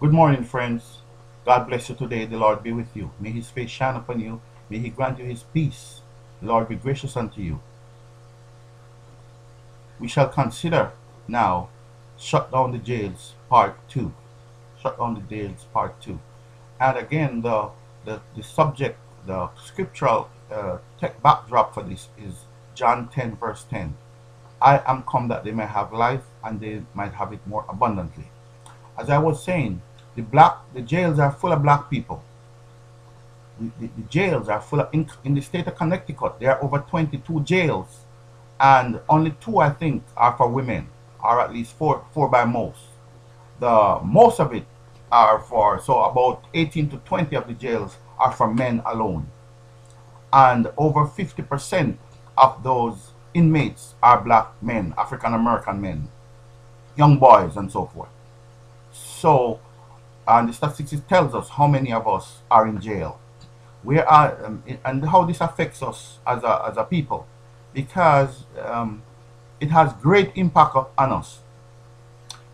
Good morning, friends. God bless you today. The Lord be with you. May his face shine upon you. May he grant you his peace. The Lord be gracious unto you. We shall consider now Shut Down the Jails Part 2. Shut Down the Jails Part 2. And again, the subject, the scriptural backdrop for this is John 10 verse 10. I am come that they may have life and they might have it more abundantly. As I was saying, the jails are full of black people. The jails are full of, in the state of Connecticut, there are over 22 jails, and only 2, I think, are for women, or at least four by most. The most of it are for, so about 18 to 20 of the jails are for men alone. And over 50% of those inmates are black men, African American men, young boys and so forth. So, and the statistics tells us how many of us are in jail. Where are and how this affects us as a people, because it has great impact on us.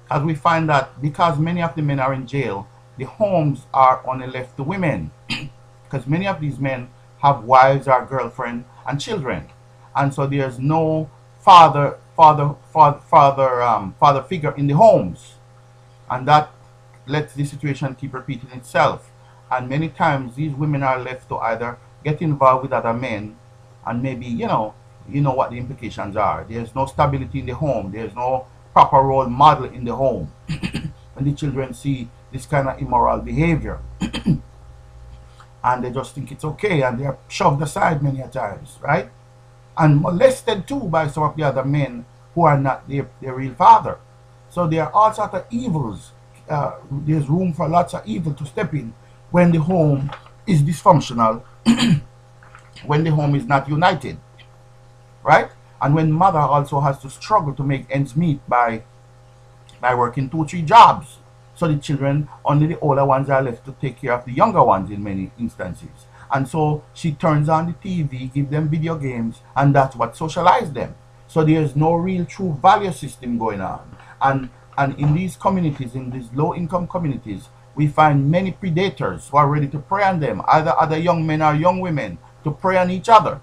As we find that because many of the men are in jail, the homes are only left to women, because many of these men have wives or girlfriend and children, and so there's no father figure in the homes, and that lets the situation keep repeating itself. And many times these women are left to either get involved with other men, and maybe you know what the implications are. There's no stability in the home. There's no proper role model in the home. When the children see this kind of immoral behavior, and they just think it's okay, and they're shoved aside many a times, right? And molested too by some of the other men who are not their real father. So there are all sorts of evils. There's room for lots of evil to step in when the home is dysfunctional, when the home is not united, right? And when mother also has to struggle to make ends meet by working 2 or 3 jobs. So the children, only the older ones are left to take care of the younger ones in many instances. And so she turns on the TV, give them video games, and that's what socializes them. So there's no real true value system going on. And in these communities, in these low-income communities, we find many predators who are ready to prey on them, either other young men or young women, to prey on each other,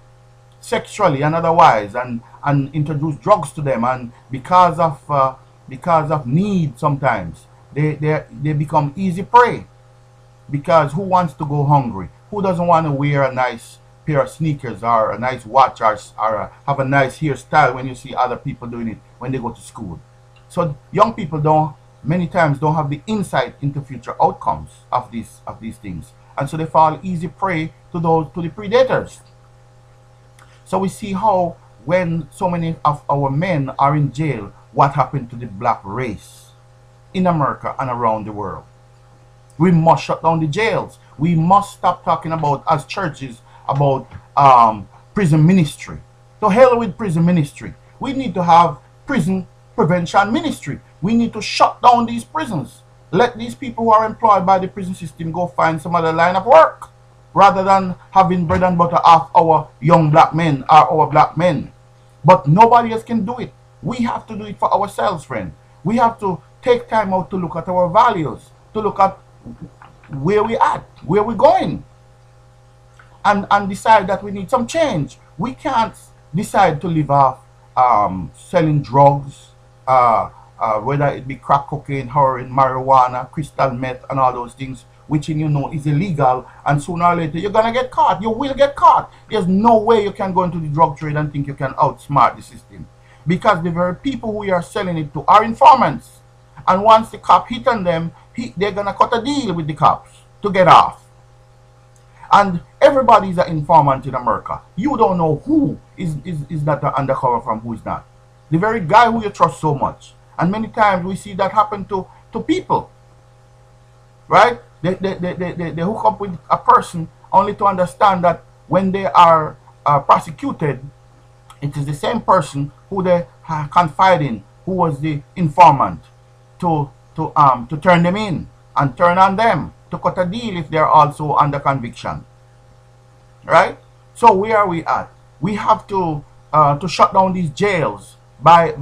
sexually and otherwise, and introduce drugs to them. And because of need, sometimes they become easy prey. Because who wants to go hungry? Who doesn't want to wear a nice pair of sneakers or a nice watch or have a nice hairstyle when you see other people doing it when they go to school? So young people many times don't have the insight into future outcomes of these things, and so they fall easy prey to the predators. So we see how when so many of our men are in jail, what happened to the black race in America and around the world. We must shut down the jails. We must stop talking about, as churches, about prison ministry. To hell with prison ministry. We need to have prison prevention ministry. We need to shut down these prisons. Let these people who are employed by the prison system go find some other line of work, rather than having bread and butter off our young black men or our black men. But nobody else can do it. We have to do it for ourselves, friend. We have to take time out to look at our values, to look at where we at, where we're going, and decide that we need some change. We can't decide to live off selling drugs, whether it be crack cocaine, heroin, marijuana, crystal meth, and all those things, which is illegal, and sooner or later you're gonna get caught. You will get caught. There's no way you can go into the drug trade and think you can outsmart the system, because the very people who you are selling it to are informants, and once the cop hit on them, they're gonna cut a deal with the cops to get off. And everybody's an informant in America. You don't know who is not undercover from who is not. The very guy who you trust so much. And many times we see that happen to people, right? They hook up with a person only to understand that when they are prosecuted, it is the same person who they confide in, who was the informant, to turn them in and turn on them, to cut a deal if they're also under conviction, right? So where are we at? We have to shut down these jails by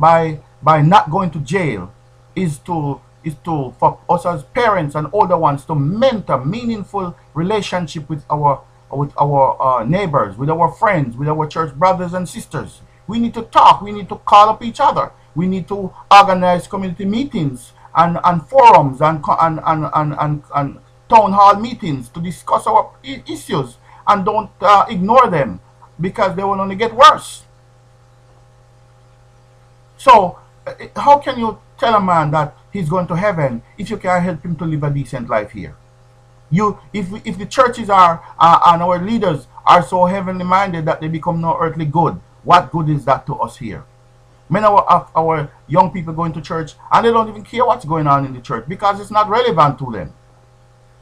not going to jail is to is to, for us as parents and older ones, to mentor meaningful relationship with our neighbors, with our friends, with our church brothers and sisters. We need to talk. We need to call up each other. We need to organize community meetings and forums and town hall meetings to discuss our issues, and don't ignore them, because they will only get worse. So how can you tell a man that he's going to heaven if you can't help him to live a decent life here? If the churches are and our leaders are so heavenly minded that they become no earthly good, what good is that to us here? Many of our young people going to church and they don't even care what's going on in the church because it's not relevant to them.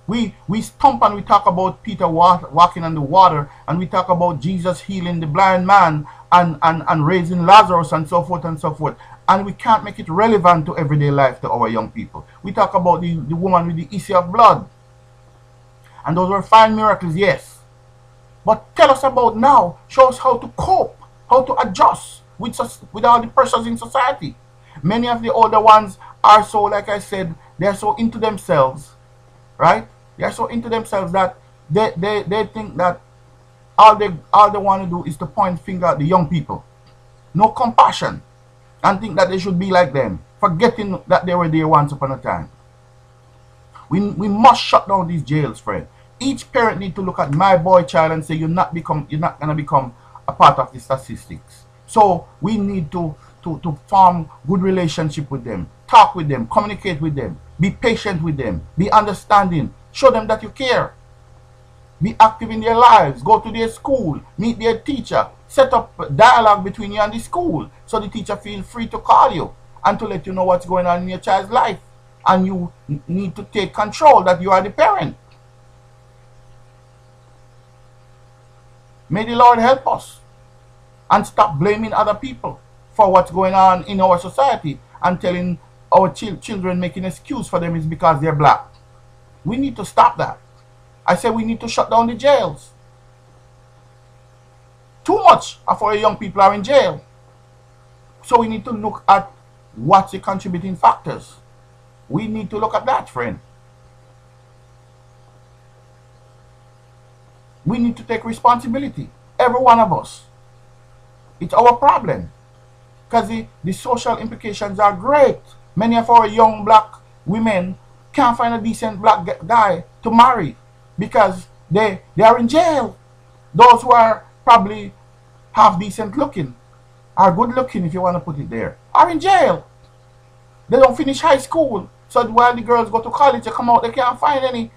We stomp and we talk about Peter walking on the water, and we talk about Jesus healing the blind man and raising Lazarus and so forth and so forth. And we can't make it relevant to everyday life to our young people. We talk about the woman with the issue of blood. And those were fine miracles, yes. But tell us about now. Show us how to cope, how to adjust with all the pressures in society. Many of the older ones are so, like I said, they're so into themselves, right? They're so into themselves that they think that all they want to do is to point finger at the young people. No compassion. And think that they should be like them, forgetting that they were there once upon a time. We must shut down these jails, friend. Each parent needs to look at my boy child and say, you're not going to become a part of the statistics. So we need to form good relationship with them, talk with them, communicate with them, be patient with them, be understanding, show them that you care. Be active in their lives, go to their school, meet their teacher, set up dialogue between you and the school so the teacher feels free to call you and to let you know what's going on in your child's life. And you need to take control that you are the parent. May the Lord help us and stop blaming other people for what's going on in our society and telling our children, making an excuse for them is because they're black. We need to stop that. I say we need to shut down the jails. Too much of our young people are in jail. So we need to look at what's the contributing factors. We need to look at that, friend. We need to take responsibility. Every one of us. It's our problem. Because the social implications are great. Many of our young black women can't find a decent black guy to marry because they are in jail. Those who are probably half decent looking, are good looking if you want to put it there, are in jail. They don't finish high school. So while the girls go to college, they come out, they can't find any.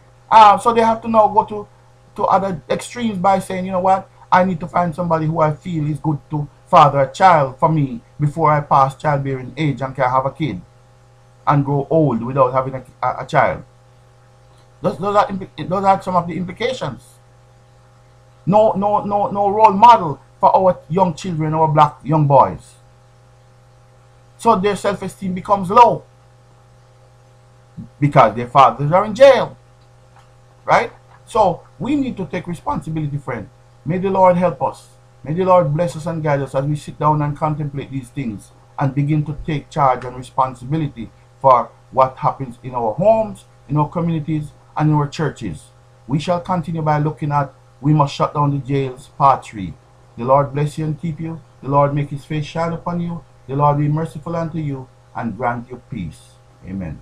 So they have to now go to other extremes by saying, you know what, I need to find somebody who I feel is good to father a child for me before I pass childbearing age and can have a kid and grow old without having a child. Those are some of the implications. No role model for our young children, our black young boys. So their self-esteem becomes low because their fathers are in jail. Right? So we need to take responsibility, friend. May the Lord help us. May the Lord bless us and guide us as we sit down and contemplate these things and begin to take charge and responsibility for what happens in our homes, in our communities, and in our churches. We shall continue by looking at We Must Shut Down the Jails, Part 3. The Lord bless you and keep you. The Lord make his face shine upon you. The Lord be merciful unto you and grant you peace. Amen.